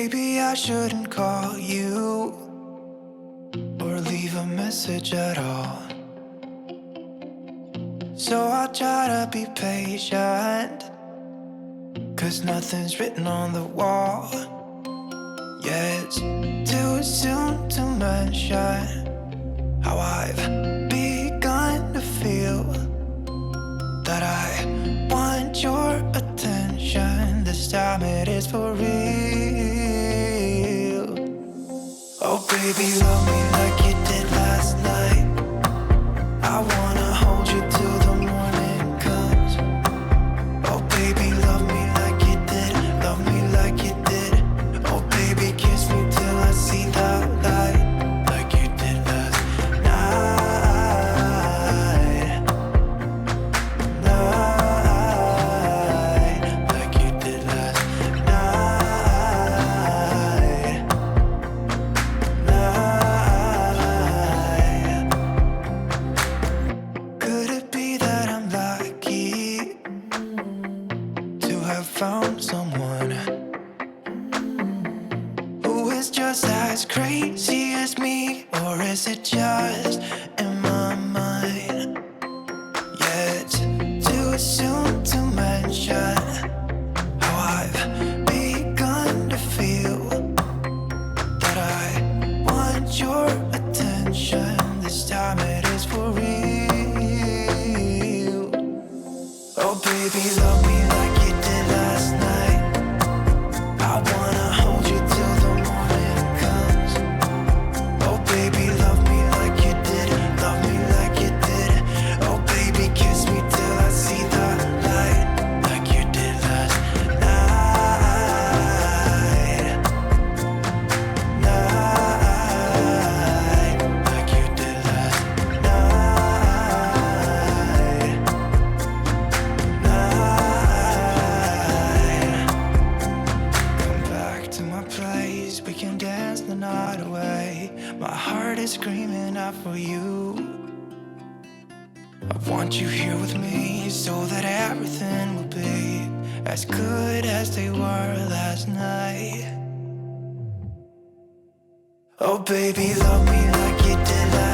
Maybe I shouldn't call you or leave a message at all. So I'll try to be patient, 'cause nothing's written on the wall. Yeah, it's too soon to mention how I've begun to feel that I want your attention. This time it is for real. Oh baby, love me like you did last night. I wanna hold you till the morning comes. Oh baby, love me like you did. Love me like you did. Oh baby, kiss me till I see the light, like you did last night. Like you did last night. Could it be that I'm lucky to have found someone who is just as crazy as me? Or is it just in my mind? Yeah, it's too soon to mention how I've begun to feel that I want your attention. This time it is for real. Oh baby, love me like you did last night. I wanna hold you till the morning comes. Oh baby, love me like you did. Love me like you did. Oh baby, kiss me till I see the light, like you did last night. Like you did last night. Come back to my place, we can dance the night away. My heart is screaming out for you. I want you here with me so that everything will be as good as they were last night. Oh baby, love me like you did last